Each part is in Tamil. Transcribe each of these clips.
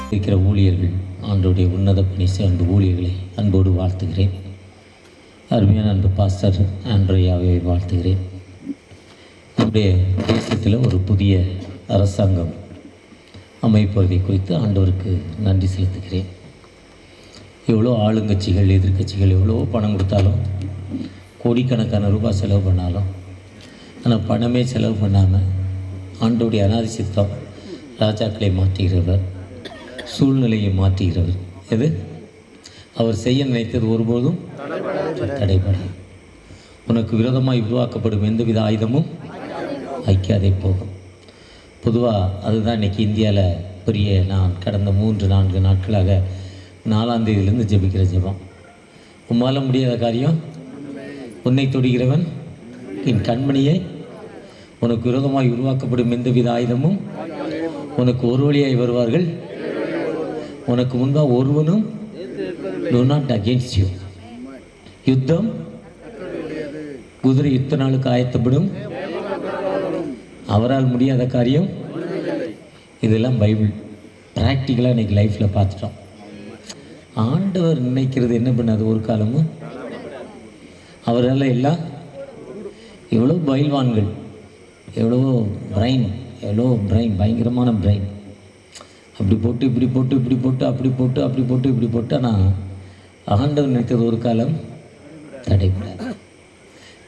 இருக்கிற ஊழியர்கள் ஆண்டோடைய உன்னத பணி சேர்ந்த ஊழியர்களை அன்போடு வாழ்த்துகிறேன். அருமையான அன்பு பாஸ்டர் ஆண்ட்ரையாவை வாழ்த்துகிறேன். நம்முடைய தேசத்தில் ஒரு புதிய அரசாங்கம் அமைப்பதை குறித்து ஆண்டவருக்கு நன்றி செலுத்துகிறேன். எவ்வளோ ஆளுங்கட்சிகள் எதிர்கட்சிகள் எவ்வளோ பணம் கொடுத்தாலும் கோடிக்கணக்கான ரூபாய் செலவு பண்ணாலும் ஆனால் பணமே செலவு பண்ணாமல் ஆண்டோடைய அநாதி சித்தம் ராஜாக்களை மாற்றுகிறவர், சூழ்நிலையை மாற்றுகிறவர். எது அவர் செய்ய நினைத்தது ஒருபோதும் தடைபடாது. உனக்கு விரோதமாக உருவாக்கப்படும் எந்தவித ஆயுதமும் ஐக்கியாதே போகும். பொதுவாக அதுதான் இன்றைக்கி இந்தியாவில் பெரிய நான் கடந்த 3-4 நாட்களாக 4ஆம் தேதியிலேருந்து ஜெபிக்கிற ஜெபம். உம்மால முடியாத காரியம் உன்னை தொடுகிறவன் என் கண்மணியை, உனக்கு விரோதமாய் உருவாக்கப்படும் எந்தவித ஆயுதமும் உனக்கு ஒரு வழியாய் வருவார்கள், உனக்கு முன்பாக ஒருவனும் do not against you. யுத்தம் குதிரை யுத்த நாளுக்கு ஆயத்தப்படும், அவரால் முடியாத காரியம். இதெல்லாம் பைபிள் ப்ராக்டிக்கலாக இன்றைக்கி லைஃப்பில் பார்த்துட்டோம். ஆண்டவர் நினைக்கிறது என்ன பண்ணாது ஒரு காலமும். அவரால் எல்லாம் எவ்வளோ பயில்வான்கள், எவ்வளோ பிரைன், பயங்கரமான பிரைன். அப்படி போட்டு இப்படி போட்டு இப்படி போட்டு அப்படி போட்டு அப்படி போட்டு இப்படி போட்டு. ஆனால் ஆண்டவர் நினைத்தது ஒரு காலம் தடைபடாது.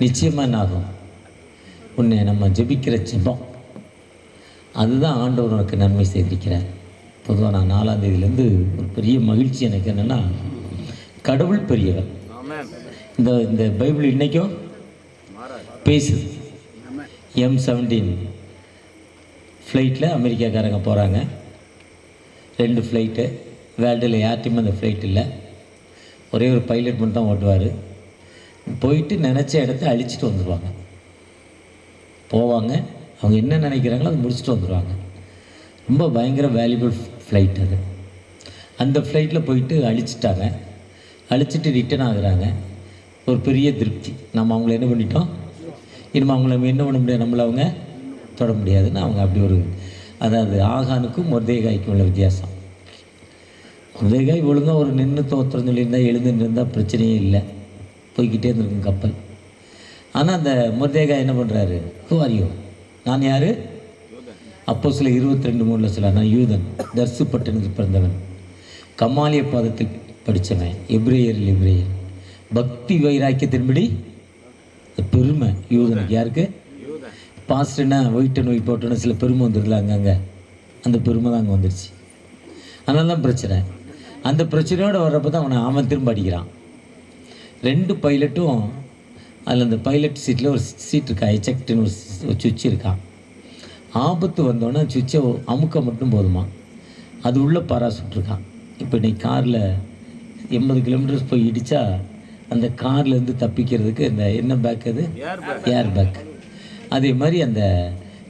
நிச்சயமாக என்ன ஆகும்? உன்னை நம்ம ஜெபிக்கிற ஜெபம் அதுதான் ஆண்டவர் உனக்கு நன்மை செய்திருக்கிறார். பொதுவாக நான் 4ஆம் தேதியிலேருந்து ஒரு பெரிய மகிழ்ச்சி எனக்கு என்னென்னா, கடவுள் பெரியவர். இந்த பைபிள் இன்றைக்கும் பேசுது. M17 ஃப்ளைட்டில் அமெரிக்காக்காரங்க போகிறாங்க. 2 ஃப்ளைட்டு. வேர்ல்டில் யார்ட்டையுமே அந்த ஃப்ளைட் இல்லை. ஒரே ஒரு பைலட் மட்டும் தான் ஓட்டுவார். போயிட்டு நினச்ச இடத்த அழிச்சிட்டு வந்துடுவாங்க. போவாங்க, அவங்க என்ன நினைக்கிறாங்களோ அதை முடிச்சுட்டு வந்துடுவாங்க. ரொம்ப பயங்கர வேல்யூபிள் ஃப்ளைட் அது. அந்த ஃப்ளைட்டில் போயிட்டு அழிச்சிட்டாங்க. அழிச்சிட்டு ரிட்டர்ன் ஆகுறாங்க. ஒரு பெரிய திருப்தி. நம்ம அவங்கள என்ன பண்ணிட்டோம், இனிமேல் அவங்கள என்ன பண்ண முடியாது, நம்மளை அவங்க தொட முடியாதுன்னு அவங்க அப்படி ஒரு, அதாவது ஆகானுக்கும் மொர்தேகாய்க்கும் உள்ள வித்தியாசம். மொர்தேகாய் ஒழுங்காக ஒரு நின்று தோத்திரம் சொல்லியிருந்தால் எழுந்துன்னு இருந்தால் பிரச்சனையே இல்லை, போய்கிட்டே இருந்திருக்கும் கப்பல். ஆனால் அந்த மொர்தேகாய் என்ன பண்ணுறாரு, ஹூ ஆர் யூ, நான் யார்? அப்போஸ்தலர் 22:3 சொல்ல, நான் யூதன், தர்சு பட்டணத்தில் பிறந்தவன், கமாலிய பாதத்தில் படித்தவன், எபிரேயர், பக்தி வைராக்கியத்தின்படி பெருமை யூதனுக்கு. யாருக்கு? பாஸ்டர்னா ஒயிட்ட நோய் போட்டோன்னா சில பெருமை வந்துடுதுல அங்கங்கே, அந்த பெருமை தான் அங்கே வந்துடுச்சு. அதனால தான் பிரச்சனை. அந்த பிரச்சனையோடு வர்றப்போ தான் அவன் திரும்ப அடிக்கிறான். 2 பைலட்டும் அதில் அந்த பைலட் சீட்டில் ஒரு சீட் இருக்கா, எச்செக்ட்னு ஒரு சுவிட்ச் இருக்கான். ஆபத்து வந்தோடனே சுவிட்சை அமுக்க மட்டும் போதுமா, அது உள்ள பாராசூட் இருக்கான். இப்போ இன்றைக்கி காரில் 80 கிலோமீட்டர்ஸ் போய் இடித்தா அந்த கார்லேருந்து தப்பிக்கிறதுக்கு இந்த என்ன பேக், அது ஏர் பேக். அதே மாதிரி அந்த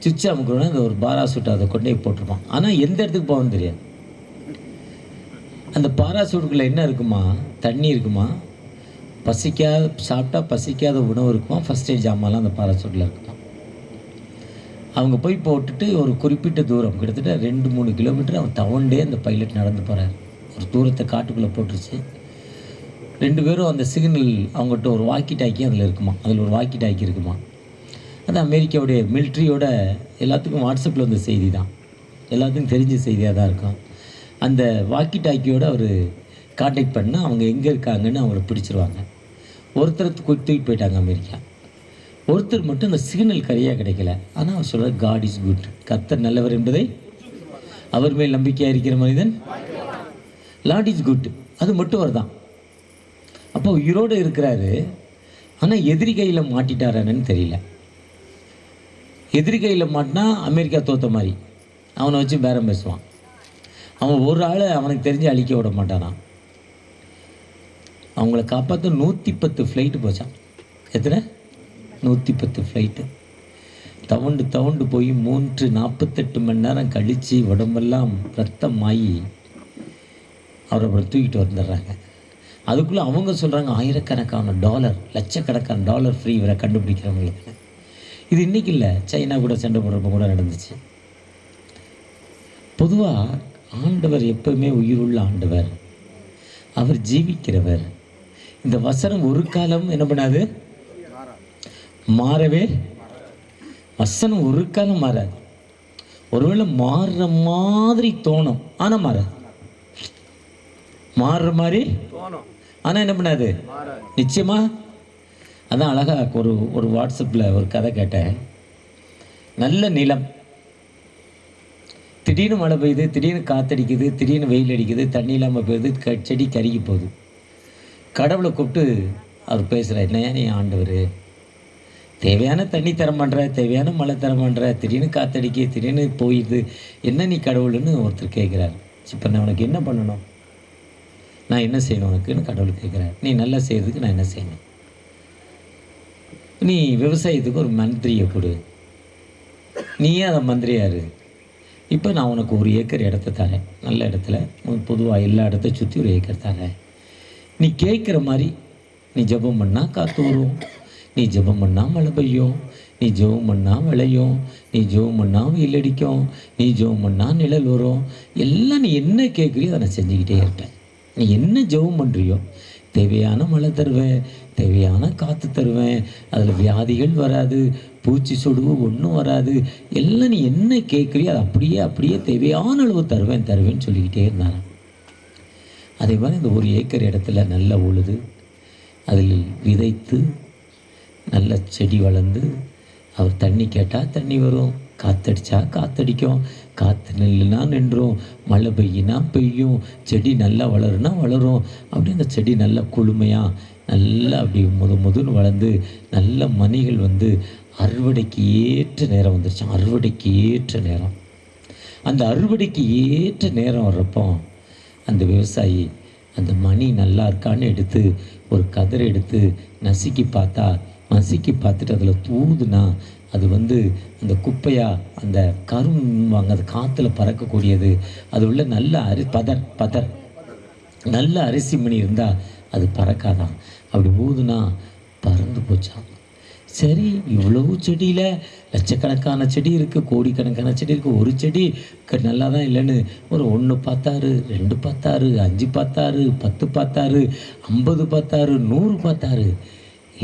சுவிட்சை அமுக்கணும்னா அந்த ஒரு பாராசூட் அதை கொண்டே போட்டிருப்பான். ஆனால் எந்த இடத்துக்கு போகணும்னு தெரியாது. அந்த பாராசூட்டுக்குள்ளே என்ன இருக்குமா, தண்ணி இருக்குமா, சாப்பிட்டா பசிக்காத உணவு இருக்குமா, ஃபஸ்ட் எய்ட் ஜாமான்லாம் அந்த பாராசூட்டில் இருக்குமா. அவங்க போய் போட்டுட்டு ஒரு குறிப்பிட்ட தூரம், கிட்டத்தட்ட 2-3 கிலோமீட்டர் அவன் தவண்டே அந்த பைலட் நடந்து போகிறார். ஒரு தூரத்தை காட்டுக்குள்ளே போட்டுருச்சு. 2 பேரும் அந்த சிக்னல், அவங்ககிட்ட ஒரு வாக்கி டாக்கி அதில் இருக்குமா, அதில் ஒரு வாக்கி டாக்கி இருக்குமா. அது அமெரிக்காவுடைய மிலிட்ரியோட எல்லாத்துக்கும் வாட்ஸ்அப்பில் வந்த செய்தி தான், எல்லாத்துக்கும் தெரிஞ்ச செய்தியாக தான் இருக்கும். அந்த வாக்கி டாக்கியோடு அவர் கான்டாக்ட் பண்ணால் அவங்க எங்கே இருக்காங்கன்னு அவரை பிடிச்சிருவாங்க. ஒருத்தர் தூக்கிட்டு போயிட்டாங்க அமெரிக்கா. ஒருத்தர் மட்டும் அந்த சிக்னல் கரையாக கிடைக்கல. ஆனால் அவர் சொல்கிறார், காட் இஸ் குட், கர்த்தர் நல்லவர் என்பதை அவர் மேல் நம்பிக்கையாக இருக்கிற மனிதன் லார்ட் இஸ் குட். அது மட்டும் அவர் தான். அப்போ உயிரோடு இருக்கிறாரு. ஆனால் எதிரி கையில் மாட்டிட்டாரானு தெரியல. எதிரி கையில் மாட்டினா அமெரிக்கா தோற்ற மாதிரி அவனை வச்சு பேரம் பேசுவான். அவன் ஒரு ஆளை அவனுக்கு தெரிஞ்சு அழிக்க விட மாட்டானான். அவங்கள காப்பாற்ற 110 ஃப்ளைட்டு போச்சான். எத்தனை? 110 ஃப்ளைட்டு. தவண்டு போய் 48 மணி நேரம் கழித்து உடம்பெல்லாம் ரத்தம் ஆகி அவரை அப்புறம் தூக்கிட்டு வந்துடுறாங்க. அதுக்குள்ளே அவங்க சொல்கிறாங்க ஆயிரக்கணக்கான டாலர், லட்சக்கணக்கான டாலர் ஃப்ரீ இவரை கண்டுபிடிக்கிறவங்களுக்கு. இது இன்றைக்கி இல்லை, சைனா கூட சண்டை போடுறப்ப கூட நடந்துச்சு. பொதுவாக ஆண்டவர் எப்பவுமே உயிருள்ள ஆண்டவர், அவர் ஜீவிக்கிறவர். இந்த வசனம் ஒரு காலம் என்ன பண்ணாது, மாறவே. வசனம் ஒரு காலம் மாறாது. ஒருவேளை மாறுற மாதிரி தோணும், ஆனால் மாறாது. மாறுற மாதிரி ஆனால் என்ன பண்ணாது, நிச்சயமா. அதான் அழகாக ஒரு வாட்ஸ்அப்பில் ஒரு கதை கேட்டேன். நல்ல நிலம், திடீர்னு மழை பெய்யுது, திடீர்னு காற்றடிக்குது, திடீர்னு வெயில் அடிக்குது, தண்ணி இல்லாமல் போயிடுது, செடி கருகி போகுது. கடவுளை கூப்பிட்டு அவர் பேசுகிறார், என்னையா நீ ஆண்டவர், தேவையான தண்ணி தர மாட்டேற, தேவையான மழை தர மாட்டேற, திடீர்னு காற்றடிக்க, திடீர்னு போயிடுது, என்ன நீ கடவுள்னு ஒருத்தர் கேட்குறார். இப்போ நான் உனக்கு என்ன பண்ணணும், நான் என்ன செய்யணும் உனக்குன்னு கடவுள் கேட்குறார். நீ நல்லா செய்கிறதுக்கு நான் என்ன செய்யணும், நீ விவசாயத்துக்கு ஒரு மந்திரியை கொடு, நீயே அதை மந்திரியாரு. இப்போ நான் உனக்கு 1 ஏக்கர் இடத்த தரேன், நல்ல இடத்துல, பொதுவாக எல்லா இடத்த சுற்றி 1 ஏக்கர் தரேன். நீ கேட்குற மாதிரி நீ ஜெபம் பண்ணால் காற்று வரும், நீ ஜெபம் பண்ணால் மழை பெய்யும், நீ ஜெபம் பண்ணால் விளையும், நீ ஜெபம் பண்ணால் வெயில் அடிக்கும், நீ ஜெபம் பண்ணால் நிழல் வரும். எல்லாம் நீ என்ன கேட்குறியோ அதை நான் செஞ்சுக்கிட்டே இருப்பேன். நீ என்ன ஜெபம் பண்ணுறியோ தேவையான மழை தருவேன், தேவையான காற்று தருவேன், அதில் வியாதிகள் வராது, பூச்சி சொடுவு ஒன்றும் வராது. எல்லாம் நீ என்ன கேட்குறியோ அதை அப்படியே தேவையான அளவு தருவேன்னு சொல்லிக்கிட்டே இருந்தாராம். அதே மாதிரி இந்த 1 ஏக்கர் இடத்துல நல்லா உழுது, அதில் விதைத்து நல்ல செடி வளர்ந்து, அவர் தண்ணி கேட்டால் தண்ணி வரும், காற்றடிச்சா காற்றடிக்கும், காற்று நெல்லுனா நின்றும், மழை பெய்யினா பெய்யும், செடி நல்லா வளருனா வளரும். அப்படி அந்த செடி நல்லா குளுமையாக நல்லா அப்படி முதுன்னு வளர்ந்து நல்ல மணிகள் வந்து அறுவடைக்கு ஏற்ற நேரம் வந்துருச்சு. அறுவடைக்கு ஏற்ற நேரம், அந்த அறுவடைக்கு ஏற்ற நேரம் வர்றப்போ அந்த விவசாயி அந்த மணி நல்லா இருக்கான்னு எடுத்து ஒரு கதிரை எடுத்து நசுக்கி பார்த்துட்டு அதில் தூதுனா அது வந்து அந்த குப்பையாக அந்த கரும்பாங்க, அது காற்றுல பறக்கக்கூடியது, அது உள்ள நல்ல பதர் நல்ல அரிசி மணி இருந்தால் அது பறக்காதான். அப்படி ஊதுனா பறந்து போச்சான். சரி, இவ்வளவு செடியில் லட்சக்கணக்கான செடி இருக்குது, கோடிக்கணக்கான செடி இருக்குது, ஒரு செடி நல்லா தான் இல்லைன்னு ஒரு 1 பார்த்தாரு, 2 பார்த்தாரு, 5 பார்த்தாரு, 10 பார்த்தாரு, 50 பார்த்தாரு, 100 பார்த்தாரு.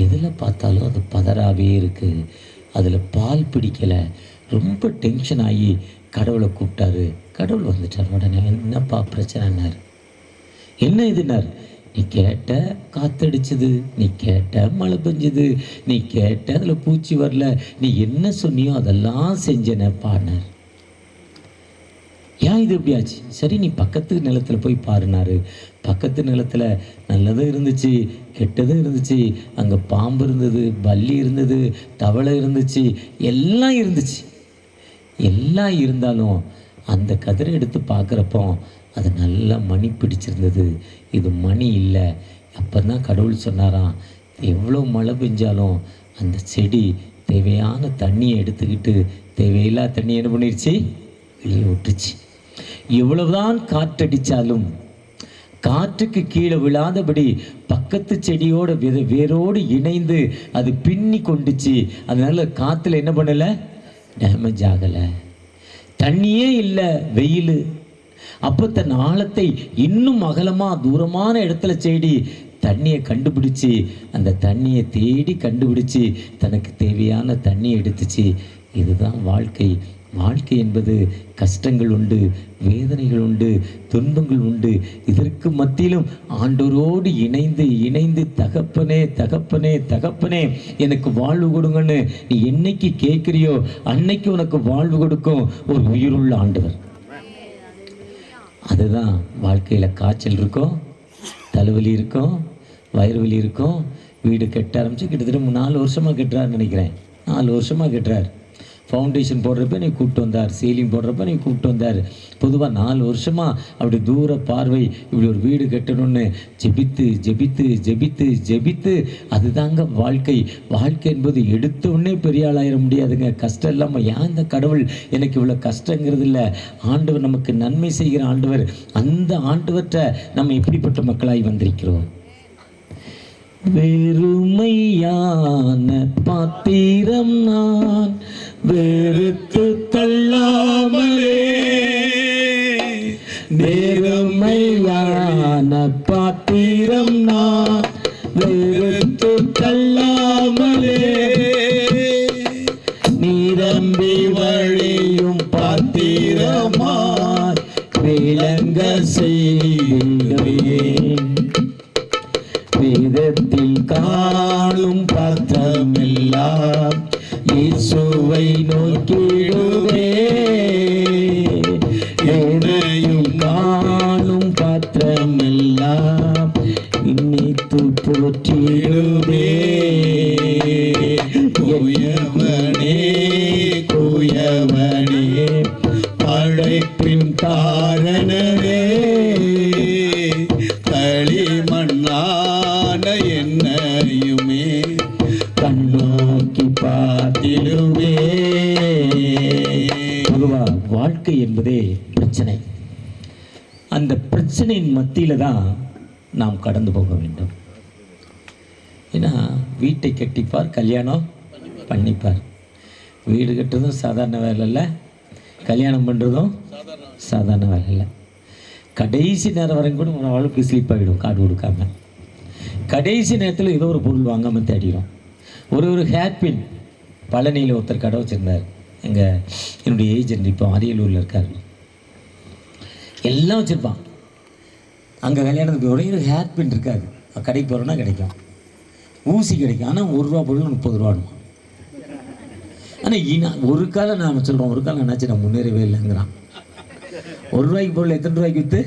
எதில் பார்த்தாலும் அது பதறாவே இருக்குது, அதில் பால் பிடிக்கலை. ரொம்ப டென்ஷன் ஆகி கடவுளை கூப்பிட்டாரு. கடவுள் வந்துட்டார். உடனே என்னப்பா பிரச்சனைன்னார். என்ன இதுனார், நீ கேட்ட காற்றடிச்சது, நீ கேட்ட மழை பெஞ்சுது, நீ கேட்ட அதில் பூச்சி வரல, நீ என்ன சொன்னியோ அதெல்லாம் செஞ்சேனப்பான்னார். ஏன் இது எப்படியாச்சு? சரி, நீ பக்கத்து நிலத்தில் போய் பாருனாரு. பக்கத்து நிலத்தில் நல்லதும் இருந்துச்சு, கெட்டதும் இருந்துச்சு. அங்கே பாம்பு இருந்தது, பல்லி இருந்தது, தவளை இருந்துச்சு, எல்லாம் இருந்துச்சு. எல்லாம் இருந்தாலும் அந்த கதிரை எடுத்து பார்க்குறப்போ அது நல்லா மணி பிடிச்சிருந்தது. இது மணி இல்லை. அப்போ தான் கடவுள் சொன்னாராம், எவ்வளோ மழை பெஞ்சாலும் அந்த செடி தேவையான தண்ணியை எடுத்துக்கிட்டு தேவையில்லா தண்ணி என்ன பண்ணிடுச்சு, வெளியே விட்டுச்சு. எவ்வளவுதான் காற்றடித்தாலும் காற்றுக்கு கீழே விழாதபடி பக்கத்து செடியோட வேரோடு இணைந்து அது பின்னி கொண்டுச்சு. அதனால காற்றுல என்ன பண்ணலை, டேமேஜ் ஆகலை. தண்ணியே இல்லை, வெயில். அப்போ தன் ஆழத்தை இன்னும் அகலமாக தூரமான இடத்துல செடி தண்ணியை கண்டுபிடிச்சி, அந்த தண்ணியை தேடி கண்டுபிடிச்சி தனக்கு தேவையான தண்ணியை எடுத்துச்சு. இதுதான் வாழ்க்கை. வாழ்க்கை என்பது கஷ்டங்கள் உண்டு, வேதனைகள் உண்டு, துன்பங்கள் உண்டு. இதற்கு மத்தியிலும் ஆண்டவரோடு இணைந்து தகப்பனே தகப்பனே தகப்பனே எனக்கு வாழ்வு கொடுங்கன்னு நீ என்னைக்கு கேட்குறியோ அன்னைக்கு உனக்கு வாழ்வு கொடுக்கும் ஒரு உயிருள்ள ஆண்டவர். அதுதான் வாழ்க்கையில். காய்ச்சல் இருக்கும், தலைவலி இருக்கும், வயிறு வலி இருக்கும். வீடு கட்ட ஆரம்பித்து கிட்டத்தட்ட 4 வருஷமாக கட்டுறாருன்னு நினைக்கிறேன். 4 வருஷமாக கட்டுறார். ஃபவுண்டேஷன் போடுறப்ப நீ கூப்பிட்டு வந்தார், சீலிங் போடுறப்ப நீ கூப்பிட்டு வந்தார். பொதுவாக 4 வருஷமாக அப்படி தூர பார்வை, இப்படி ஒரு வீடு கட்டணும்னு ஜெபித்து ஜெபித்து ஜெபித்து ஜெபித்து. அதுதாங்க வாழ்க்கை. வாழ்க்கை என்பது எடுத்த உடனே பெரிய ஆளாயிட முடியாதுங்க. கஷ்டம் இல்லாமல் ஏன் இந்த கடவுள் எனக்கு இவ்வளோ கஷ்டங்கிறது இல்லை. ஆண்டவர் நமக்கு நன்மை செய்கிற ஆண்டவர். அந்த ஆண்டவர்கிட்ட நம்ம எப்படிப்பட்ட மக்களாய் வந்திருக்கிறோம். வெறுமையான பாத்திரம் நான் வெறுத்து தள்ளாமலே பாத்திரம் நான் வெறுத்து தள்ளாமலே நிரம்பி வழியும் பாத்திரமாய் விளங்க செய்கிறேன். வேதத்தில் காணும் பாத்திரமெல்லாம் இயேசுவை நோக்கிடுவே. எதையும் காணும் பாத்திரமெல்லாம் இன்னித்து போற்றிடுவே. கோயவனே கோயவனே படைப்பின் காரணரே, களிமண்ணான என்னையுமே கண்ணோக்கி பார்த்திடுவே. பொதுவா வாழ்க்கை என்பதே பிரச்சனை. அந்த பிரச்சனையின் மத்தியில் தான் நாம் கடந்து போக வேண்டும். ஏன்னா வீட்டை கட்டிப்பார், கல்யாணம் பண்ணிப்பார். வீடு கட்டுறதும் சாதாரண வேலை இல்லை, கல்யாணம் பண்ணுறதும் சாதாரண வேலை இல்லை. கடைசி நேரம் வரைக்கும் கூட ஒரு ஆளுக்கு ஸ்லீப் ஆகிடும் கார்டு கொடுக்காம. கடைசி நேரத்தில் ஏதோ ஒரு பொருள் வாங்காமல் தேடிடும். ஒரு ஹேர்பின் பழனியில் ஒருத்தர் கடை வச்சுருந்தார். என்னுடைய ஏஜென்ட் இப்போ அரியலூரில் இருக்கார். எல்லாம் வச்சுருப்பான். அங்கே கல்யாணத்துக்கு ஒரே ஒரு ஹேர்பின் இருக்காது. கடைக்கு போகிறோன்னா கிடைக்கும், ஊசி கிடைக்கும். ஆனால் ₹1 பொருள் 30 ரூபான்னு. ஆனால் ஒரு காலம் நாம் சொல்கிறோம், ஒரு காலம் என்னாச்சு நான் முன்னேறவே இல்லைங்கிறான். ₹1 பொருள் எத்தனை ரூபாய்க்கு விற்று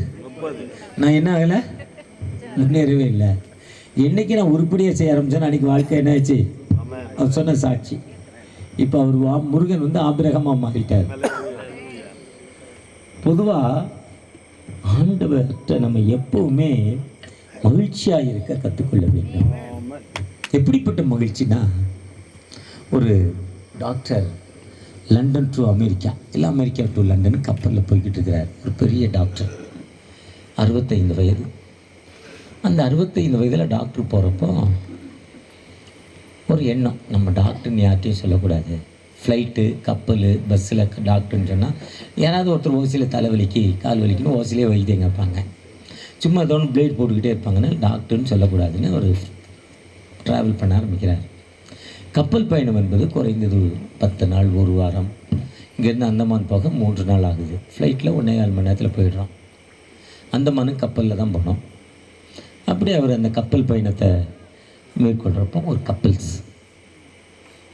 நான் என்ன ஆகலை, முன்னேறவே இல்லை. என்றைக்கு நான் உருப்படியாக செய்ய ஆரம்பித்தேன் அன்றைக்கி வாழ்க்கை என்ன ஆச்சு, அவர் சொன்ன சாட்சி. இப்போ அவர் முருகன் வந்து ஆபிரகமாக மாறிட்டார். பொதுவாக ஆண்டவர்கிட்ட நம்ம எப்பவுமே மகிழ்ச்சியாக இருக்க கற்றுக்கொள்ள வேண்டும். எப்படிப்பட்ட மகிழ்ச்சினா, ஒரு டாக்டர் லண்டன் டு அமெரிக்கா, இல்லை அமெரிக்கா டு லண்டன் கப்பலில் போய்கிட்டு இருக்கிறார். ஒரு பெரிய டாக்டர், 65 வயது. அந்த 65 வயதில் டாக்டர் போகிறப்போ ஒரு எண்ணம், நம்ம டாக்டர்னு யார்ட்டையும் சொல்லக்கூடாது. ஃப்ளைட்டு, கப்பல், பஸ்ஸில் டாக்டர்னு சொன்னால் யாராவது ஒருத்தர் ஓசியில் தலைவலிக்கு கால் வலிக்குன்னு ஓசிலே வைத்தியம் கேட்பாங்க. சும்மா ஏதோ ஒன்று பிளேட் போட்டுக்கிட்டே இருப்பாங்கன்னு டாக்டர்னு சொல்லக்கூடாதுன்னு ஒரு ட்ராவல் பண்ண ஆரம்பிக்கிறார். கப்பல் பயணம் என்பது குறைந்தது 10 நாள், 1 வாரம். இங்கேருந்து அந்தமான் போக 3 நாள் ஆகுது. ஃப்ளைட்டில் 1.25 மணி நேரத்தில் போயிடுறோம். அந்தமானுக்கு கப்பலில் தான் போனோம். அப்படி அவர் அந்த கப்பல் பயணத்தை மேற்கொள்கிறப்போ ஒரு கப்பல்ஸ்,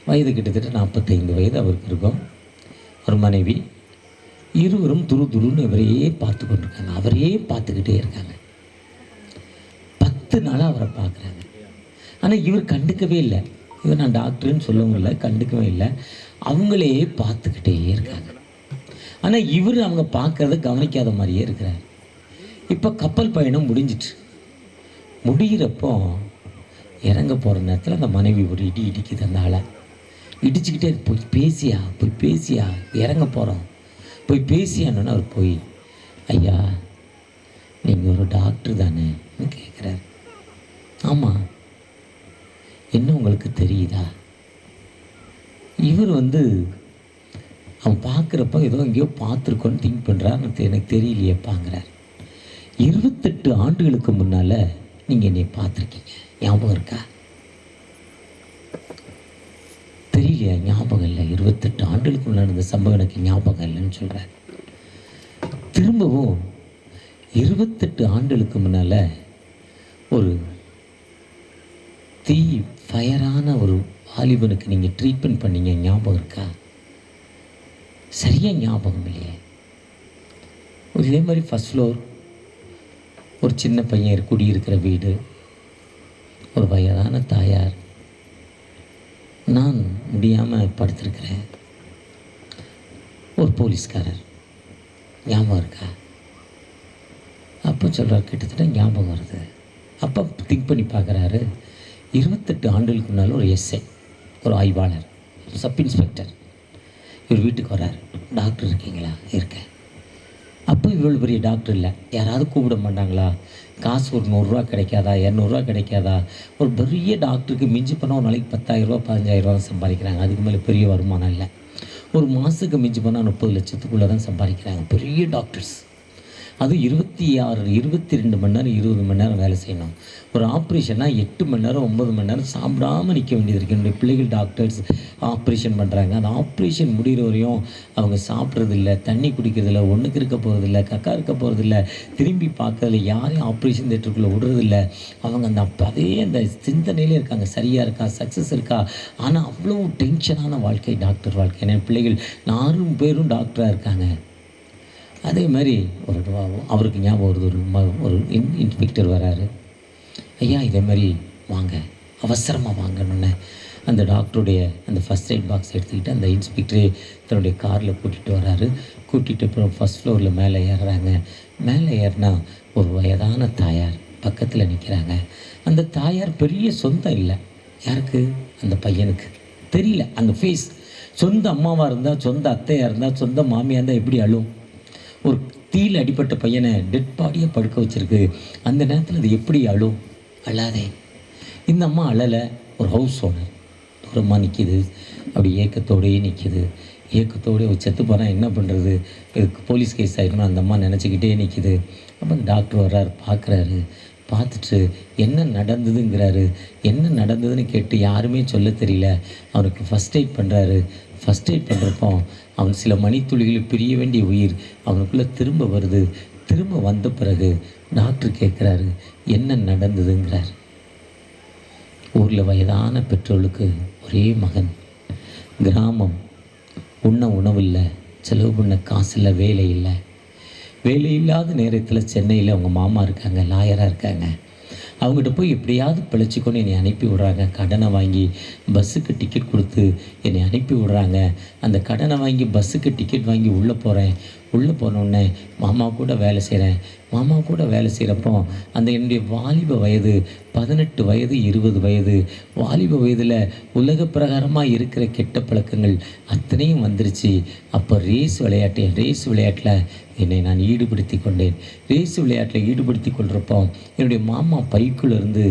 வயது கிட்டத்தட்ட 45 வயது அவருக்கு இருக்கும். ஒரு மனைவி, இருவரும் துருன்னு இவரையே பார்த்து கொண்டிருக்காங்க. அவரையே பார்த்துக்கிட்டே இருக்காங்க. 10 நாளாக அவரை பார்க்குறாங்க. ஆனால் இவர் கண்டுக்கவே இல்லை. இவர் நான் டாக்டர்னு சொல்லவும் இல்லை, கண்டுக்கவே இல்லை. அவங்களே பார்த்துக்கிட்டே இருக்காங்க. ஆனால் இவர் அவங்க பார்க்குறத கவனிக்காத மாதிரியே இருக்கிறார். இப்போ கப்பல் பயணம் முடிஞ்சிட்டு முடிகிறப்போ இறங்க போகிற நேரத்தில் அந்த மனைவி ஒரு இடிக்குது. அந்த ஆளை இடிச்சுக்கிட்டே, போய் பேசியா இறங்க போகிறோம், போய் பேசியான்னு அவர் போய், ஐயா நீங்கள் ஒரு டாக்டர் தானேன்னு கேட்குறாரு. ஆமாம், என்ன உங்களுக்கு தெரியுதா? இவர் அவன் பார்க்குறப்ப ஏதோ எங்கேயோ பார்த்துருக்கோன்னு திங்க் பண்ணுறாரு. எனக்கு தெரியலையேப்பாங்கிறார். 28 ஆண்டுகளுக்கு முன்னால் நீங்கள் என்னை பார்த்துருக்கீங்க, ஞாபகம் இருக்கா? தெரியலையா? ஞாபகம் இல்லை. 28 ஆண்டுகளுக்கு முன்னாடி நடந்த சம்பவம் எனக்கு ஞாபகம் இல்லைன்னு சொல்கிறார். திரும்பவும் 28 ஆண்டுகளுக்கு முன்னால் ஒரு ஃபயரான ஒரு வாலிபனுக்கு நீங்கள் ட்ரீட்மெண்ட் பண்ணீங்க, ஞாபகம் இருக்கா? சரியாக ஞாபகம் இல்லையே. இதே மாதிரி ஃபஸ்ட் ஃப்ளோர், ஒரு சின்ன பையன் குடியிருக்கிற வீடு, ஒரு வயதான தாயார், நான் முடியாமல் படுத்திருக்கிறேன். ஒரு போலீஸ்காரர், ஞாபகம் இருக்கா? அப்போ சொல்கிறார், கிட்டத்தட்ட ஞாபகம் வருது. அப்போ திங்க் பண்ணி பார்க்குறாரு. 28 ஆண்டுகளுக்கு முன்னால் ஒரு எஸ்ஐ, ஒரு ஆய்வாளர், சப் இன்ஸ்பெக்டர் இவர் வீட்டுக்கு வர்றார். டாக்டர் இருக்கீங்களா? இருக்கேன். அப்போ இவ்வளோ பெரிய டாக்டர் இல்லை. யாராவது கூப்பிட மாட்டாங்களா? காசு ஒரு 100 ரூபா கிடைக்காதா, 200 ரூபா கிடைக்காதா? ஒரு பெரிய டாக்டருக்கு மிஞ்சி பண்ணால் ஒரு நாளைக்கு 10,000 ரூபா 15,000 ரூபா சம்பாதிக்கிறாங்க. அதுக்கு மேலே பெரிய வருமானம் இல்லை. ஒரு மாதத்துக்கு மிஞ்சி பண்ணால் 30 லட்சத்துக்குள்ளே தான் சம்பாதிக்கிறாங்க பெரிய டாக்டர்ஸ். அதுவும் 26 22 மணி நேரம் 20 மணி நேரம் வேலை செய்யணும். ஒரு ஆப்ரேஷன்னா 8 மணி நேரம் 9 மணி நேரம் சாப்பிடாமல் நிற்க வேண்டியது இருக்குது. என்னுடைய பிள்ளைகள் டாக்டர்ஸ் ஆப்ரேஷன் பண்ணுறாங்க. அந்த ஆப்ரேஷன் முடிகிற வரையும் அவங்க சாப்பிட்றதில்ல, தண்ணி குடிக்கிறதில்ல, ஒன்றுக்கு இருக்க போகிறதில்ல, கக்கா இருக்க போகிறதில்ல, திரும்பி பார்க்கறதில்ல, யாரையும் ஆப்ரேஷன் தேட்டருக்குள்ளே விடுறதில்ல. அவங்க அதே அந்த சிந்தனையிலே இருக்காங்க, சரியாக இருக்கா, சக்ஸஸ் இருக்கா. ஆனால் அவ்வளோ டென்ஷனான வாழ்க்கை டாக்டர் வாழ்க்கை. என் பிள்ளைகள் 4 பேரும் டாக்டராக இருக்காங்க. அதே மாதிரி அவருக்கு ஞாபகம் வருது, ஒரு இன்ஸ்பெக்டர் வராரு. ஐயா இதே மாதிரி வாங்க, அவசரமாக வாங்கணுன்னு அந்த டாக்டருடைய அந்த ஃபஸ்ட் எய்ட் பாக்ஸ் எடுத்துக்கிட்டு அந்த இன்ஸ்பெக்டரே தன்னுடைய காரில் கூட்டிகிட்டு வராரு. கூட்டிகிட்டு அப்புறம் ஃபஸ்ட் ஃப்ளோரில் மேலே ஏறுறாங்க. மேலே ஏறினா ஒரு வயதான தாயார் பக்கத்தில் நிற்கிறாங்க. அந்த தாயார் பெரிய சொந்தம் இல்லை யாருக்கு, அந்த பையனுக்கு தெரியல. அந்த ஃபேஸ் சொந்த அம்மாவாக இருந்தால், சொந்த அத்தையாக இருந்தால், சொந்த மாமியாக இருந்தால் எப்படி அழும்? ஒரு தீயில் அடிப்பட்ட பையனை டெட் பாடியை படுக்க வச்சுருக்கு. அந்த நேரத்தில் அது எப்படி அழும்? அழாதே. இந்த அம்மா அழலை. ஒரு ஹவுஸ் ஓனர் தூரமாக நிற்கிது, அப்படி ஏக்கத்தோடையே நிற்கிது. ஏக்கத்தோடய ஒரு செத்து போனால் என்ன பண்ணுறது, இதுக்கு போலீஸ் கேஸ் ஆகிடும்னு அந்த அம்மா நினச்சிக்கிட்டே நிற்கிது. அப்போ டாக்டர் வர்றாரு, பார்க்குறாரு. பார்த்துட்டு என்ன நடந்ததுங்கிறாரு. என்ன நடந்ததுன்னு கேட்டு யாருமே சொல்ல தெரியல. அவனுக்கு ஃபஸ்ட் எய்ட் பண்ணுறாரு. ஃபஸ்ட் எய்ட் பண்ணுறப்போ அவன் சில மணித்துளிகளில் பிரிய வேண்டிய உயிர் அவனுக்குள்ளே திரும்ப வருது. திரும்ப வந்த பிறகு டாக்டர் கேட்குறாரு என்ன நடந்ததுங்கிறார். ஊரில் வயதான பெற்றோருக்கு ஒரே மகன், கிராமம், உண்ண உணவில்லை, செலவு பண்ண காசு இல்லை, வேலை இல்லை. வேலை இல்லாத நேரத்தில் சென்னையில் அவங்க மாமா இருக்காங்க, லாயராக இருக்காங்க. அவங்ககிட்ட போய் எப்படியாவது பிழைச்சிக்கொண்டு என்னை அனுப்பி விட்றாங்க. கடனை வாங்கி பஸ்ஸுக்கு டிக்கெட் கொடுத்து என்னை அனுப்பி விட்றாங்க. அந்த கடனை வாங்கி பஸ்ஸுக்கு டிக்கெட் வாங்கி உள்ளே போகிறேன். உள்ளே போனோடனே மாமா கூட வேலை செய்கிறேன். மாமா கூட வேலை செய்கிறப்போ அந்த என்னுடைய வாலிப வயது 18 வயது 20 வயது, வாலிப வயதில் உலக பிரகாரமாக இருக்கிற கெட்ட பழக்கங்கள் அத்தனையும் வந்துருச்சு. அப்போ ரேஸ் விளையாட்டில் என்னை நான் ஈடுபடுத்தி கொண்டேன். ரேஸ் விளையாட்டில் ஈடுபடுத்தி கொள்கிறப்போ என்னுடைய மாமா பைக்குள்ளேருந்து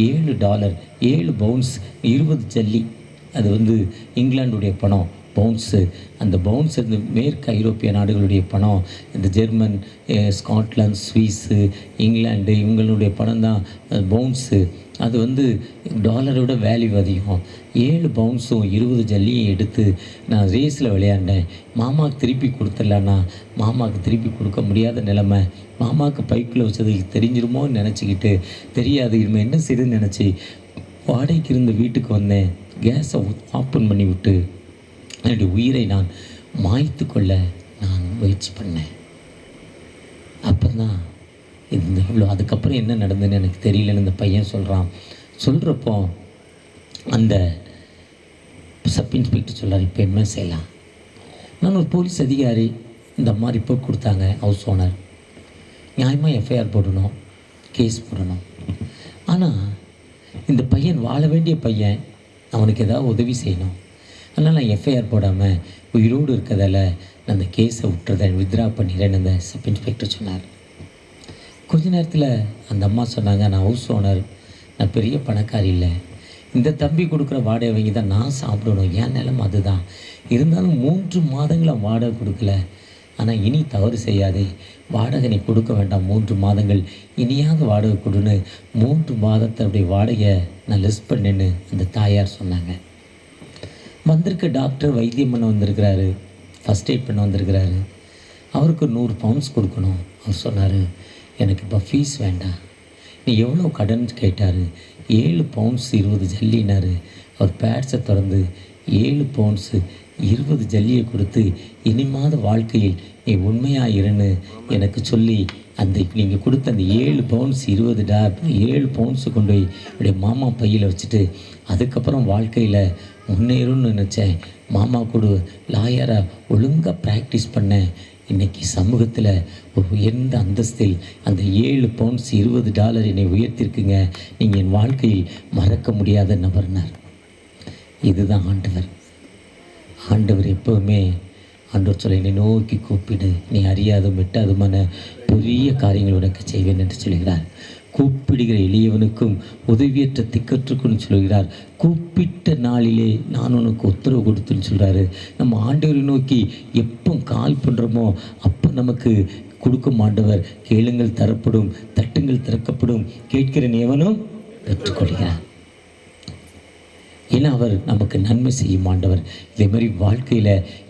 $7, 7 பவுன்ஸ், 20 ஜல்லி, அது இங்கிலாந்துடைய பணம் பவுன்ஸு. அந்த பவுன்ஸ் இந்த மேற்கு ஐரோப்பிய நாடுகளுடைய பணம். இந்த ஜெர்மன், ஸ்காட்லாந்து, ஸ்வீஸு, இங்கிலாந்து இவங்களுடைய பணம் தான் பவுன்ஸு. அது டாலரை விட வேல்யூ அதிகம். 7 பவுன்ஸும் 20 ஜல்லியும் எடுத்து நான் ரேஸில் விளையாண்டேன். மாமாவுக்கு திருப்பி கொடுத்துடலான்னா மாமாவுக்கு திருப்பி கொடுக்க முடியாத நிலைமை. மாமாவுக்கு பைக்கில் வச்சது தெரிஞ்சிருமோன்னு நினச்சிக்கிட்டு, தெரியாது இனிமேல் என்ன செய்யுதுன்னு நினச்சி வாடகைக்கு இருந்த வீட்டுக்கு வந்தேன். கேஸை ஓப்பன் பண்ணி விட்டு என்னுடைய உயிரை நான் மாய்த்து கொள்ள நான் முயற்சி பண்ணேன். அப்போ தான் இவ்வளோ அதுக்கப்புறம் என்ன நடந்ததுன்னு எனக்கு தெரியலன்னு இந்த பையன் சொல்கிறப்போ அந்த சப் இன்ஸ்பெக்டர் சொல்கிறார், இப்போ என்ன செய்யலாம்? நான் ஒரு போலீஸ் அதிகாரி, இந்த அம்மா ரிப்போர்ட் கொடுத்தாங்க, ஹவுஸ் ஓனர், நியாயமாக எஃப்ஐஆர் போடணும், கேஸ் போடணும். ஆனால் இந்த பையன் வாழ வேண்டிய பையன், அவனுக்கு ஏதாவது உதவி செய்யணும். அதனால் நான் எஃப்ஐஆர் போடாமல் உயிரோடு இருக்கிறதால நான் அந்த கேஸை வித்ரா பண்ணிடுறேன்னு அந்த சப் இன்ஸ்பெக்டர் சொன்னார். கொஞ்ச நேரத்தில் அந்த அம்மா சொன்னாங்க, நான் ஹவுஸ் ஓனர், நான் பெரிய பணக்காரி இல்லை, இந்த தம்பி கொடுக்குற வாடகை வாங்கி தான் நான் சாப்பிடணும், என் நிலம் அதுதான். இருந்தாலும் 3 மாதங்களாக வாடகை கொடுக்கல. ஆனால் இனி தவறு செய்யாதே, வாடகை நீ கொடுக்க வேண்டாம், 3 மாதங்கள் இனியாவது வாடகை கொடுன்னு 3 மாதத்தோடைய வாடகையை நான் லெஸ் பண்ணேன்னு அந்த தாயார் சொன்னாங்க. வந்திருக்க டாக்டர் வைத்தியம் பண்ண வந்திருக்கிறாரு, ஃபஸ்ட் எய்ட் பண்ண வந்திருக்கிறாரு. அவருக்கு 100 பவுண்ட்ஸ் கொடுக்கணும். அவர் சொன்னார், எனக்கு இப்போ ஃபீஸ் வேண்டாம். நீ எவ்வளோ கடன் கேட்டார்? 7 பவுண்ட்ஸ் 20 ஜல்லினார். அவர் பேட்ஸை திறந்து 7 பவுண்ட்ஸு 20 ஜல்லியை கொடுத்து இனிமாத வாழ்க்கையில் நீ உண்மையாக இருன்னு எனக்கு சொல்லி அந்த நீங்கள் கொடுத்த அந்த 7 பவுண்ட்ஸ் 7 பவுண்ட்ஸு கொண்டு போய் என்னுடைய மாமா பையில் வச்சுட்டு அதுக்கப்புறம் வாழ்க்கையில் முன்னேறும்னு நினச்சேன். மாமா கூட லாயராக ஒழுங்காக ப்ராக்டிஸ் பண்ணேன். இன்றைக்கி சமூகத்தில் ஒரு உயர்ந்த அந்தஸ்தில் அந்த 7 பவுண்ட்ஸ் $20 என்னை உயர்த்திருக்குங்க. நீங்கள் என் வாழ்க்கையில் மறக்க முடியாத நபர்னார். இதுதான் ஆண்டவர். ஆண்டவர் எப்போவுமே ஆண்டவர் சொல்ல, என்னை நோக்கி கூப்பிடு, நீ அறியாதும் மெட்டாதுமான பெரிய காரியங்கள் உனக்கு செய்வேன் என்று சொல்கிறார். கூப்பிடுகிற எளியவனுக்கும் உதவியற்ற திக்கற்றுக்குன்னு சொல்கிறார். கூப்பிட்ட நாளிலே நான் உனக்கு உத்தரவு கொடுத்துன்னு சொல்கிறாரு. நம்ம ஆண்டவரை நோக்கி எப்போ கால் பண்ணுறோமோ அப்போ நமக்கு கொடுக்கும் ஆண்டவர். கேளுங்கள் தரப்படும், தட்டுங்கள் திறக்கப்படும், கேட்கிற எவனும் பெற்றுக்கொள்கிறார். ஏன்னா அவர் நமக்கு நன்மை செய்யும் ஆண்டவர். இதே மாதிரி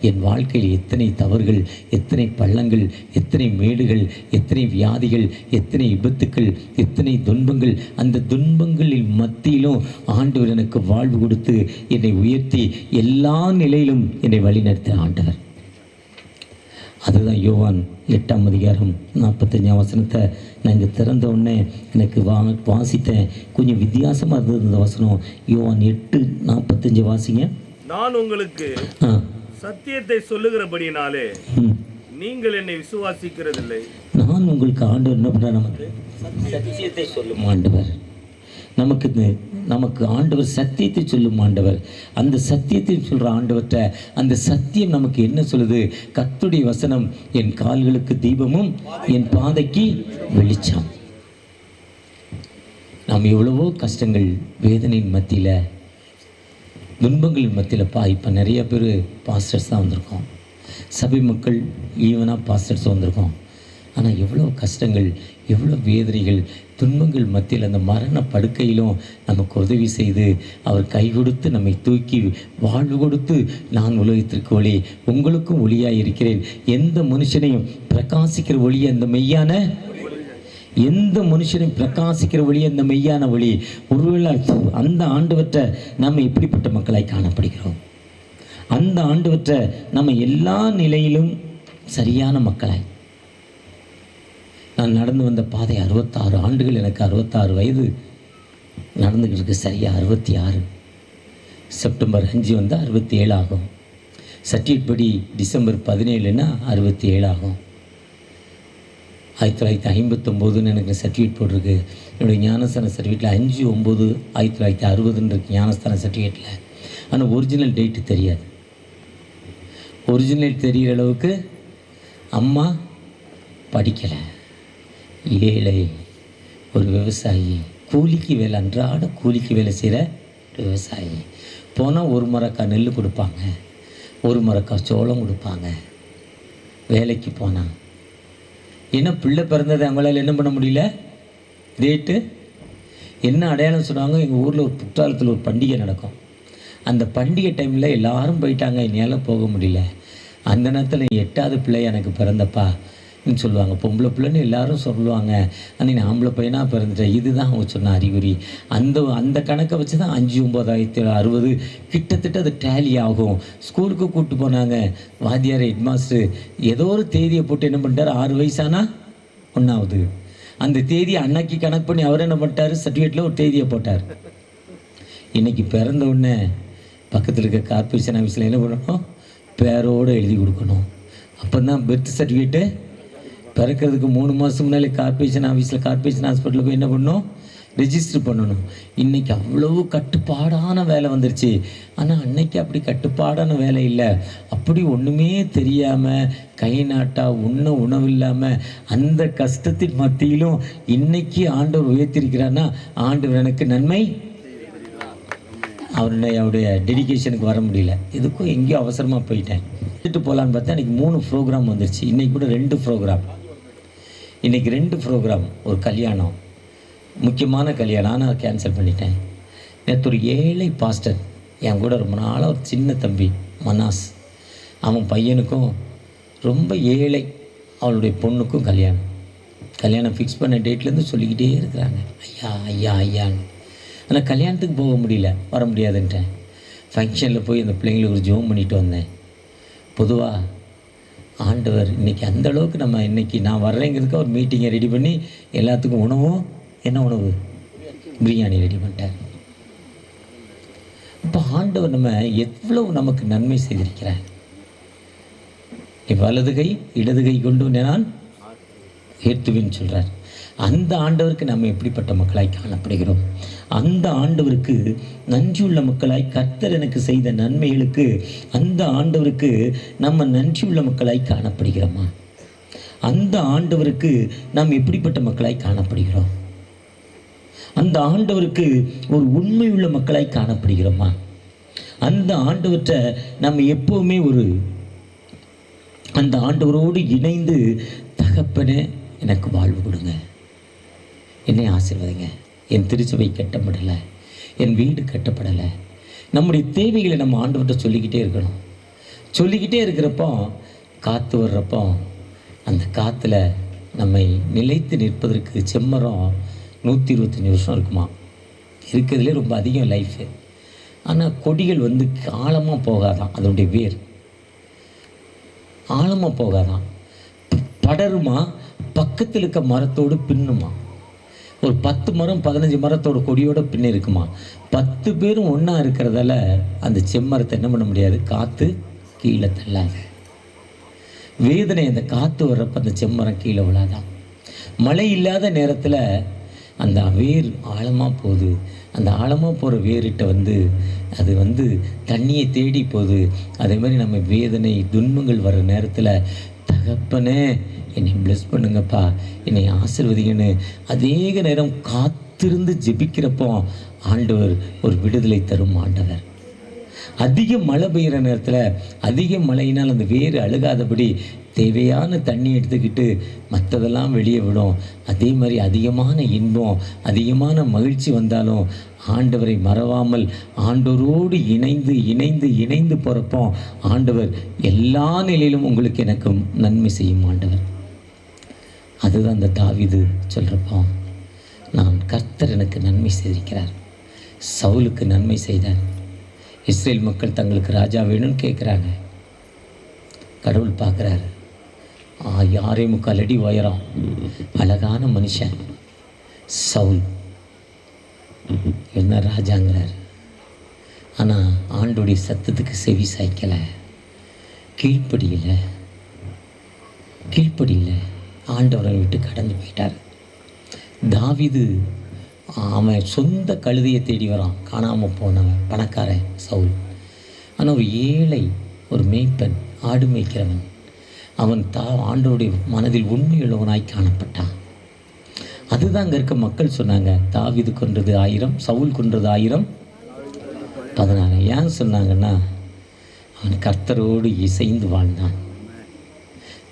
என் வாழ்க்கையில் எத்தனை தவறுகள், எத்தனை பள்ளங்கள், எத்தனை மேடுகள், எத்தனை வியாதிகள், எத்தனை விபத்துக்கள், எத்தனை துன்பங்கள், அந்த துன்பங்களின் மத்தியிலும் ஆண்டவர் எனக்கு வாழ்வு கொடுத்து என்னை உயர்த்தி எல்லா நிலையிலும் என்னை வழிநடத்த ஆண்டவர். அதுதான் யோவான் 8ஆம் அதிகாரம் 45ஆம் வசனத்தை நாங்கள் திறந்த உடனே எனக்கு வாசித்தேன். கொஞ்சம் வித்தியாசமாக இருந்தது இந்த வசனம். யோவான் 8:45 வாசிங்க. நான் உங்களுக்கு சத்தியத்தை சொல்லுகிறபடினாலே நீங்கள் என்னை விசுவாசிக்கிறதில்லை. நான் உங்களுக்கு ஆண்டவர் என்ன பண்ண, நமக்கு சத்தியத்தை சொல்லும் ஆண்டவர். நமக்கு ஆண்டவர் சத்தியத்தை சொல்லும் ஆண்டவர். அந்த சத்தியத்தை சொல்கிற ஆண்டவர்கிட்ட அந்த சத்தியம் நமக்கு என்ன சொல்லுது? கர்த்தருடைய வசனம் என் கால்களுக்கு தீபமும் என் பாதைக்கு வெளிச்சம். நாம் எவ்வளவோ கஷ்டங்கள், வேதனையின் மத்தியில், துன்பங்களின் மத்தியில் இப்போ நிறைய பேர் பாஸ்டர்ஸ் தான் வந்திருக்கோம். சபை மக்கள் ஈவனாக பாஸ்டர்ஸ் வந்திருக்கோம். ஆனால் எவ்வளோ கஷ்டங்கள், எவ்வளோ வேதனைகள், துன்பங்கள் மத்தியில் அந்த மரண படுக்கையிலும் நமக்கு உதவி செய்து அவர் கை கொடுத்து நம்மை தூக்கி வாழ்வு கொடுத்து, நான் உலகத்திற்கு ஒளி, உங்களுக்கும் ஒளியாக இருக்கிறேன். எந்த மனுஷனையும் பிரகாசிக்கிற ஒளியை அந்த மெய்யான, எந்த மனுஷனையும் பிரகாசிக்கிற ஒளியை அந்த மெய்யான ஒளி. ஒருவேளை அந்த ஆண்டவற்றை நம்ம இப்படிப்பட்ட மக்களாய் காணப்படுகிறோம். அந்த ஆண்டவற்றை நம்ம எல்லா நிலையிலும் சரியான மக்களாய். நான் நடந்து வந்த பாதை 66 ஆண்டுகள். எனக்கு 66 வயது நடந்துக்கிட்டு இருக்கு. சரியாக 66. செப்டம்பர் 5 வந்து 67 ஆகும். சர்டிஃபிகேட் படி டிசம்பர் 17ன்னா 67 ஆகும். 1959 எனக்கு சர்டிஃபிகேட் போட்டிருக்கு. என்னுடைய ஞானஸ்தான சர்டிஃபிகேட்டில் 5/9/1960 இருக்கு ஞானஸ்தான சர்டிஃபிகேட்டில். ஆனால் ஒரிஜினல் டேட்டு தெரியாது. ஒரிஜினல் தெரிகிற அளவுக்கு அம்மா படிக்கலை. ஏழை, ஒரு விவசாயி, கூலிக்கு வேலை, அன்றாட கூலிக்கு வேலை செய்கிற விவசாயி. போனால் ஒரு மரக்காய் நெல் கொடுப்பாங்க, ஒரு மரக்காய் சோளம் கொடுப்பாங்க. வேலைக்கு போனான். ஏன்னா பிள்ளை பிறந்தது அவங்களால என்ன பண்ண முடியல. டேட்டு என்ன அடையாளம் சொன்னாங்க. எங்கள் ஊரில் ஒரு குற்றாலத்தில் ஒரு பண்டிகை நடக்கும். அந்த பண்டிகை டைமில் எல்லாரும் போயிட்டாங்க, என்னால் போக முடியல. அந்த நேரத்தில் 8வது பிள்ளை எனக்கு பிறந்தப்பா சொல்லுவாங்க. பொம்பளை பிள்ளைன்னு எல்லாரும் சொல்லுவாங்க. அன்றைக்கி ஆம்பளை பையனாக பிறந்துட்டேன். இதுதான் அவங்க சொன்ன அறிகுறி. அந்த கணக்கை வச்சு தான் 5/9/1960 கிட்டத்தட்ட அது டேலி ஆகும். ஸ்கூலுக்கு கூப்பிட்டு போனாங்க. வாத்தியார், ஹெட்மாஸ்டர் ஏதோ ஒரு தேதியை போட்டு என்ன பண்ணிட்டார், 6 வயசானா 1வது அந்த தேதியை அன்னைக்கு கணக்கு பண்ணி அவர் என்ன பண்ணிட்டார், சர்டிஃபிகேட்டில் ஒரு தேதியை போட்டார். இன்றைக்கி பிறந்த உடனே பக்கத்தில் இருக்க கார்பரேஷன் ஆஃபீஸில் என்ன பண்ணணும், பேரோடு எழுதி கொடுக்கணும். அப்போ தான் பெர்த் சர்டிஃபிகேட்டு பிறக்கிறதுக்கு 3 மாதம் முன்னாலே கார்பரேஷன் ஆஃபீஸில், கார்பரேஷன் ஹாஸ்பிட்டலில் போய் என்ன பண்ணணும், ரெஜிஸ்டர் பண்ணணும். இன்றைக்கி அவ்வளவு கட்டுப்பாடான வேலை வந்துருச்சு. ஆனால் அன்னைக்கு அப்படி கட்டுப்பாடான வேலை இல்லை. அப்படி ஒன்றுமே தெரியாமல் கை நாட்டா உணவு இல்லாமல் அந்த கஷ்டத்தின் மத்தியிலும் இன்னைக்கு ஆண்டவர் உயர்த்திருக்கிறான்னா ஆண்டவர் எனக்கு நன்மை. அவருடைய டெடிக்கேஷனுக்கு வர முடியல. எதுக்கும் எங்கேயோ அவசரமாக போயிட்டேன். போகலான்னு பார்த்தா இன்றைக்கி 3 ப்ரோக்ராம் வந்துருச்சு. இன்றைக்கி கூட 2 ப்ரோக்ராம். இன்றைக்கி 2 ப்ரோக்ராம். ஒரு கல்யாணம், முக்கியமான கல்யாணம். ஆனால் கேன்சல் பண்ணிட்டேன். நேற்று ஒரு ஏழை பாஸ்டர் என் கூட ரொம்ப நாளாக ஒரு சின்ன தம்பி மனாஸ், அவன் பையனுக்கும் ரொம்ப ஏழை, அவளுடைய பொண்ணுக்கும் கல்யாணம் ஃபிக்ஸ் பண்ண டேட்லேருந்து சொல்லிக்கிட்டே இருக்கிறாங்க, ஐயா ஐயா ஐயான்னு. ஆனால் கல்யாணத்துக்கு போக முடியல, வர முடியாதுன்ட்டேன். ஃபங்க்ஷனில் போய் அந்த பிள்ளைங்களுக்கு ஒரு ஜோம் பண்ணிட்டு வந்தேன். பொதுவாக ஆண்டவர் இன்றைக்கி அந்தளவுக்கு நம்ம இன்றைக்கி நான் வர்றேங்கிறதுக்கு ஒரு மீட்டிங்கை ரெடி பண்ணி எல்லாத்துக்கும் உணவும், என்ன உணவு, பிரியாணி ரெடி பண்ணிட்டார். இப்போ ஆண்டவர் நம்ம எவ்வளவு நமக்கு நன்மை செய்திருக்கிறார். வலது கை இடது கை கொண்டு நான் ஏற்றுவேன்னு சொல்கிறார். அந்த ஆண்டவருக்கு நம்ம எப்படிப்பட்ட மக்களாய் காணப்படுகிறோம்? அந்த ஆண்டவருக்கு நன்றியுள்ள மக்களாய், கர்த்தர் எனக்கு செய்த நன்மைகளுக்கு அந்த ஆண்டவருக்கு நம்ம நன்றியுள்ள மக்களாய் காணப்படுகிறோமா? அந்த ஆண்டவருக்கு நாம் எப்படிப்பட்ட மக்களாய் காணப்படுகிறோம்? அந்த ஆண்டவருக்கு ஒரு உண்மையுள்ள மக்களாய் காணப்படுகிறோமா? அந்த ஆண்டவற்றை நம்ம எப்போவுமே அந்த ஆண்டவரோடு இணைந்து தகப்பனே எனக்கு வாழ்வு கொடுங்க, என்னை ஆசீர்வதிங்க. என் திருச்சபை கட்டப்படலை, என் வீடு கட்டப்படலை. நம்முடைய தேவைகளை நம்ம ஆண்டவர்கிட்ட சொல்லிக்கிட்டே இருக்கணும். சொல்லிக்கிட்டே இருக்கிறப்போ காற்று வர்றப்போ அந்த காற்றுல நம்மை நிலைத்து நிற்பதற்கு செம்மரம் 125 வருஷம் இருக்குமா, இருக்கிறதுலே ரொம்ப அதிகம் லைஃபு. ஆனால் கொடிகள் வந்து ஆழமாக போகாதான், அதனுடைய வேர் ஆழமாக போகாதான், படருமா, பக்கத்தில் இருக்க மரத்தோடு பின்னுமா. ஒரு 10 மரம் 15 மரத்தோட கொடியோட பின்ன இருக்குமா. 10 பேரும் ஒன்றா இருக்கிறதால அந்த செம்மரத்தை என்ன பண்ண முடியாது, காற்று கீழே தள்ளாது. வேதனை அந்த காற்று வர்றப்ப அந்த செம்மரம் கீழே விழாதான். மழை இல்லாத நேரத்தில் அந்த வேர் ஆழமாக போகுது. அந்த ஆழமாக போகிற வேர்கிட்ட அது தண்ணியை தேடி போகுது. அதே மாதிரி நம்ம வேதனை துன்பங்கள் வர்ற நேரத்தில் தகப்பனே என்னை ப்ளெஸ் பண்ணுங்கப்பா, என்னை ஆசீர்வதிங்கன்னு அதிக நேரம் காத்திருந்து ஜெபிக்கிறப்போ ஆண்டவர் ஒரு விடுதலை தரும் ஆண்டவர். அதிக மழை பெய்கிற நேரத்தில் அதிக மழையினால் அந்த வேறு அழுகாதபடி தேவையான தண்ணி எடுத்துக்கிட்டு மற்றதெல்லாம் வெளியே விடும். அதே மாதிரி அதிகமான இன்பம் அதிகமான மகிழ்ச்சி வந்தாலும் ஆண்டவரை மறவாமல் ஆண்டவரோடு இணைந்து இணைந்து இணைந்து போகிறப்போ ஆண்டவர் எல்லா நிலையிலும் உங்களுக்கு எனக்கு நன்மை செய்யும் ஆண்டவர். அதுதான் அந்த தாவீது சொல்கிறப்போ, நான் கர்த்தர் எனக்கு நன்மை செய்திருக்கிறார். சவுலுக்கு நன்மை செய்தார். இஸ்ரேல் மக்கள் தங்களுக்கு ராஜா வேணும்னு கேட்குறாங்க. கடவுள் பார்க்குறாரு. 6.25 அடி உயரம், அழகான மனுஷன் சவுல், என்ன ராஜாங்கிறார். ஆனால் ஆண்டோடைய சத்தத்துக்கு செவி சாய்க்கலை, கீழ்ப்படியில் ஆண்டவரை விட்டு கடந்து போயிட்டார். தாவீது அவன் சொந்த கழுதையை தேடி வரான், காணாமல் போனவன் பணக்காரன் சவுல். ஆனால் ஒரு ஏழை, ஒரு மேய்ப்பன், ஆடு மேய்க்கிறவன், அவன் ஆண்டவருடைய மனதில் உண்மையுள்ளவனாய் காணப்பட்டான். அதுதான் அங்கே இருக்க மக்கள் சொன்னாங்க, தாவீது கொன்றது 1000, சவுல் கொன்றது 1014. ஏன் சொன்னாங்கன்னா, அவன் கர்த்தரோடு இசைந்து வாழ்ந்தான்,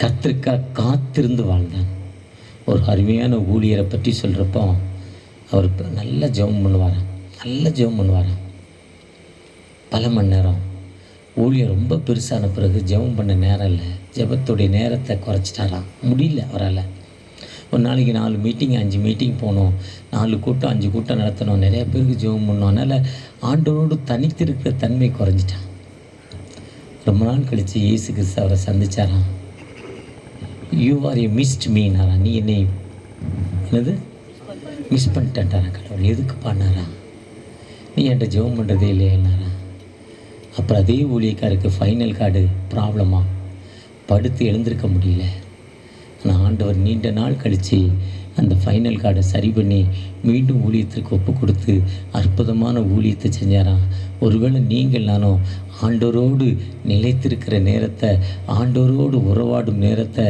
கர்த்தருக்காக காத்திருந்து வாழ்ந்தான். ஒரு அருமையான ஊழியரை பற்றி சொல்கிறப்போ அவர் நல்ல ஜெபம் பண்ணுவாராம், பல மணி நேரம். ஊழியர் ரொம்ப பெருசான பிறகு ஜெபம் பண்ண நேரம் இல்லை, ஜெபத்துடைய நேரத்தை குறைச்சிட்டாராம், முடியல அவரால். ஒரு நாளைக்கு 4 மீட்டிங் 5 மீட்டிங் போகணும், 4 கூட்டம் 5 கூட்டம் நடத்தணும், நிறைய பேருக்கு ஜெபம் பண்ணணும். அதனால் ஆண்டவரோடு தனித்திருக்கிற தன்மை குறைஞ்சிட்டான். ரொம்ப நாள் கழித்து இயேசு கிறிஸ்து அவரை சந்திச்சாராம். யூ ஆர் ஏ மிஸ்ட் மீனாரா, நீ என்னை என்னது மிஸ் பண்ணிட்டேன்டாரா கடவுள். எதுக்கு பண்ணாரா, நீ என்கிட்ட ஜெபம் பண்ணுறதே இல்லையாரா. அப்புறம் அதே ஊழியக்காருக்கு ஃபைனல் கார்டு ப்ராப்ளமாக படுத்து எழுந்திருக்க முடியல. ஆனால் ஆண்டவர் நீண்ட நாள் கழித்து அந்த ஃபைனல் கார்டை சரி பண்ணி மீண்டும் ஊழியத்திற்கு ஒப்பு கொடுத்து அற்புதமான ஊழியத்தை செஞ்சாராம். ஒருவேளை நீங்கள் நானும் ஆண்டவரோடு நிலைத்திருக்கிற நேரத்தை, ஆண்டவரோடு உறவாடும் நேரத்தை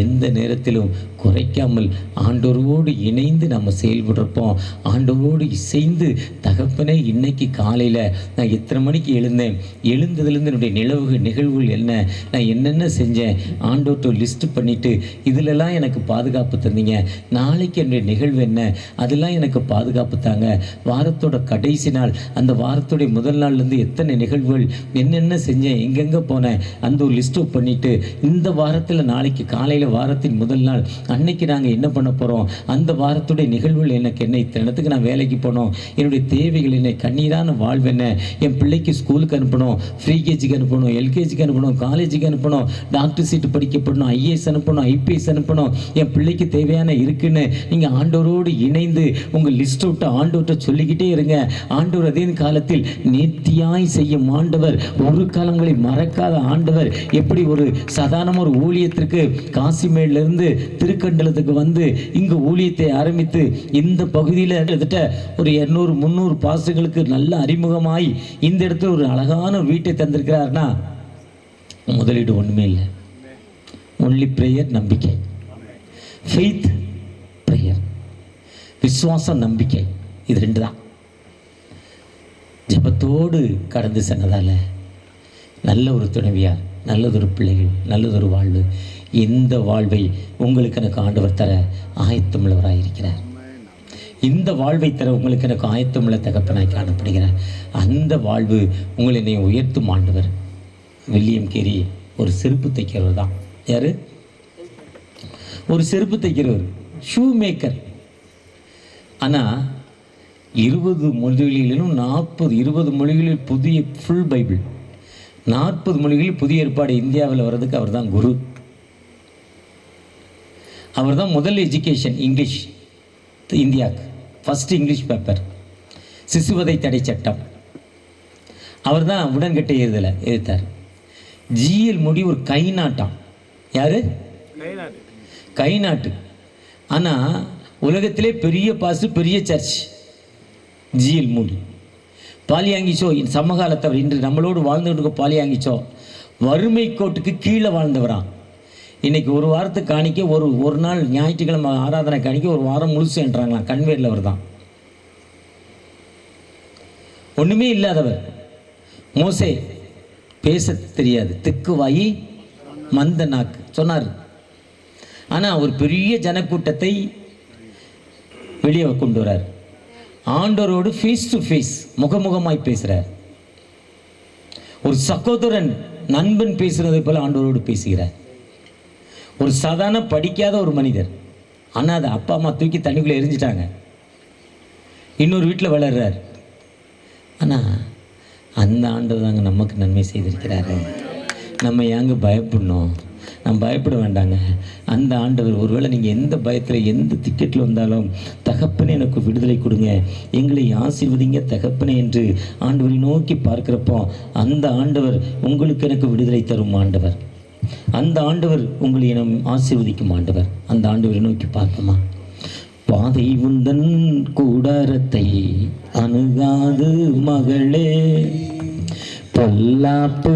எந்த நேரத்திலும் குறைக்காமல் ஆண்டவரோடு இணைந்து நம்ம செயல்படுறப்போ, ஆண்டவரோடு இசைந்து தகப்பனே இன்னைக்கு காலையில் நான் எத்தனை மணிக்கு எழுந்ததுலேருந்து என்னுடைய நிகழ்வுகள் என்ன, நான் என்னென்ன செஞ்சேன், ஆண்டவர்கிட்ட லிஸ்ட்டு பண்ணிவிட்டு இதிலெல்லாம் எனக்கு பாதுகாப்பு தந்தீங்க, நாளைக்கு என்னுடைய நிகழ்வு என்ன, அதெல்லாம் எனக்கு பாதுகாப்பு தாங்க. வாரத்தோட கடைசி நாள், அந்த வாரத்துடைய முதல் நாள்லேருந்து எத்தனை நிகழ்வுகள், என்னென்ன செஞ்சேன், எங்கெங்கே போனேன், அந்த ஒரு லிஸ்ட்டு பண்ணிவிட்டு இந்த வாரத்தில் நாளைக்கு காலையில் வாரத்தின் முதல் நாள் அன்னைக்கு நாங்கள் என்ன பண்ண போகிறோம், அந்த வாரத்துடைய நிகழ்வுகள் எனக்கு என்ன, இத்தனை இடத்துக்கு நான் வேலைக்கு போனோம், என்னுடைய தேவைகள் என்ன, கண்ணீரான வாழ்வு என்ன, என் பிள்ளைக்கு ஸ்கூலுக்கு அனுப்பணும், ஃப்ரீ கேஜிக்கு அனுப்பணும், எல்கேஜிக்கு அனுப்பணும், காலேஜுக்கு அனுப்பணும், டாக்டர் சீட்டு படிக்கப்படணும், ஐஏஎஸ் அனுப்பணும், ஐபிஎஸ் அனுப்பணும், என் பிள்ளைக்கு தேவையான இருக்குன்னு நீங்கள் ஆண்டவரோடு இணைந்து உங்கள் லிஸ்ட் விட்டு ஆண்டவர்கிட்ட சொல்லிக்கிட்டே இருங்க. ஆண்டவர் அதே காலத்தில் நேர்த்தியாய் செய்யும் ஆண்டவர், ஒரு காலங்களை மறக்காத ஆண்டவர். எப்படி ஒரு சாதாரண ஒரு ஊழியத்திற்கு காசிமேட்லேருந்து திருக்கண்டலத்துக்கு வந்து இங்கு ஊழியத்தை ஆரம்பித்து இந்த பகுதியில் கிட்டத்தட்ட ஒரு 200-300 பாஸ்டர்களுக்கு நல்ல அறிமுகமாய் இந்த இடத்துல ஒரு அழகான வீட்டை தந்திருக்கிறார்னா முதலீடு ஒன்றுமே இல்லை. ஒன்லி ப்ரேயர், நம்பிக்கை, ஃபெய்த் ப்ரேயர், விசுவாசம் நம்பிக்கை, இது 2 தான். ஜெபத்தோடு கடந்து சென்றதால் நல்ல ஒரு துணைவியார் நல்லதொரு பிள்ளைகள், நல்லதொரு வாழ்வு. இந்த வாழ்வை உங்களுக்கு எனக்கு ஆண்டவர் தர ஆயத்தமுள்ளவராக இருக்கிறார். இந்த வாழ்வை தர உங்களுக்கு எனக்கு ஆயத்தமுள்ள தகப்பனாய் காணப்படுகிறார். அந்த வாழ்வு உங்களை என்னை உயர்த்தும் ஆண்டவர். வில்லியம் கேரி ஒரு செருப்பு தைக்கிறவர் தான். யார்? ஒரு செருப்பு தைக்கிறவர், ஷூ மேக்கர். ஆனால் 20 மொழிகளிலும் 20 மொழிகளில் புதிய ஃபுல் பைபிள், 40 மொழிகளில் புதிய ஏற்பாடு இந்தியாவில் வர்றதுக்கு அவர் தான் குரு. அவர் தான் முதல் எஜுகேஷன் இங்கிலீஷ் இந்தியாவுக்கு, ஃபஸ்ட்டு இங்கிலீஷ் பேப்பர், சிசுவதை தடை சட்டம். அவர் தான் உடன்கட்டை ஏறுதலை எதிர்த்தார். ஜிஎல் மோடி ஒரு கை நாட்டான். யார்? கை நாட்டு. ஆனால் உலகத்திலே பெரிய பாசு, பெரிய சர்ச் ஜிஎல் மோடி. பாலியாங்கிச்சோ சமகாலத்தவர், இன்று நம்மளோடு வாழ்ந்துகிட்டு இருக்க பாலியாங்கிச்சோ வறுமை கோட்டுக்கு கீழே வாழ்ந்தவரான். இன்றைக்கி ஒரு வாரத்துக்கு காணிக்க ஒரு நாள் ஞாயிற்றுக்கிழமை ஆராதனை காணிக்க ஒரு வாரம் முழுசுன்றாங்களாம். கன்வேரில் அவர் தான் ஒன்றுமே இல்லாதவர். மோசே பேச தெரியாது, திக்குவாயி மந்த நாக்கு சொன்னார். ஆனால் ஒரு பெரிய ஜனக்கூட்டத்தை வெளியே கொண்டு வரார். ஆண்டவரோடு ஃபேஸ் டு ஃபேஸ், முகமுகமாய் பேசுகிறார். ஒரு சகோதரன் நண்பன் பேசுகிறதை போல ஆண்டவரோடு பேசுகிறார். ஒரு சாதாரண படிக்காத ஒரு மனிதர், ஆனால் அதை அப்பா அம்மா தூக்கி தண்ணிக்குள்ளே எரிஞ்சிட்டாங்க. இன்னொரு வீட்டில் வளர்கிறார். ஆனால் அந்த ஆண்டவர் தாங்க நமக்கு நன்மை செய்திருக்கிறாரு. நம்ம ஏங்க பயப்படணும்? நம்ம பயப்பட வேண்டாங்க. அந்த ஆண்டவர், ஒருவேளை நீங்கள் எந்த பயத்தில் எந்த திக்கெட்டில் வந்தாலும், தகப்பனே எனக்கு விடுதலை கொடுங்க, எங்களை ஆசீர்வதிங்க தகப்பனே என்று ஆண்டவரை நோக்கி பார்க்குறப்போ அந்த ஆண்டவர் உங்களுக்கு எனக்கு விடுதலை தரும் ஆண்டவர். அந்த ஆண்டவர் உங்களை என ஆசீர்வதிக்கும் ஆண்டவர். அந்த ஆண்டவரை நோக்கி பார்ப்போமா? பாதை உந்தன் கூடாரத்தை அணுகாது மகளே, பொல்லாப்பு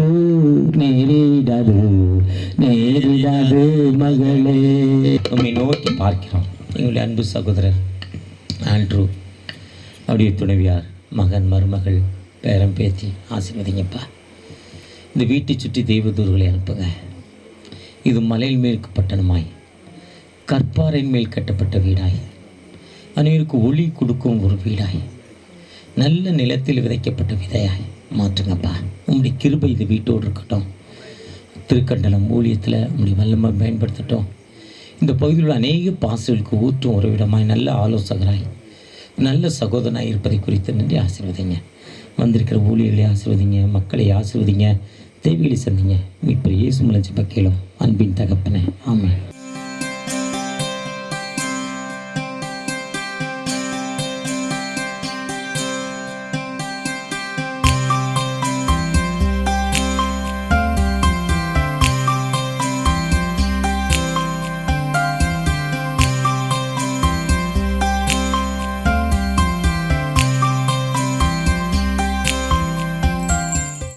நேரிடாது மகளே. உண்மை நோக்கி பார்க்கிறோம். எங்களுடைய அன்பு சகோதரர் ஆண்ட்ரூ, அவருடைய துணைவியார், மகன், மருமகள், பேரம் பேத்தி ஆசீர்வதிங்கப்பா. இந்த வீட்டை சுற்றி தெய்வதூர்களை அனுப்புங்க. இது மலையில் மேல் பட்டணமாய், கற்பாறையின் மேல் கட்டப்பட்ட வீடாய், அனைவருக்கு ஒளி கொடுக்கும் ஒரு வீடாய், நல்ல நிலத்தில் விதைக்கப்பட்ட விதையாய் மாற்றுங்கப்பா. உங்களுடைய கிருபை இது வீட்டோடு இருக்கட்டும். திருக்கண்டலம் ஊழியத்தில் உங்களுடைய வல்லமை பயன்படுத்தட்டும். இந்த பகுதியில் உள்ள அநேக பாசங்களுக்கு ஊற்றும் ஒரு விடமாய், நல்ல ஆலோசகராய், நல்ல சகோதரனாய் இருப்பதை குறித்து நன்றி. ஆசீர்வதிங்க. வந்திருக்கிற ஊழியர்களை ஆசீர்வதிங்க, மக்களை ஆசீர்வதிங்க, தேவைகளை சந்திங்க. மீட்பர் இயேசு மூலம் ஜெபம் கேளும் அன்பின் தகப்பனே, ஆமென்.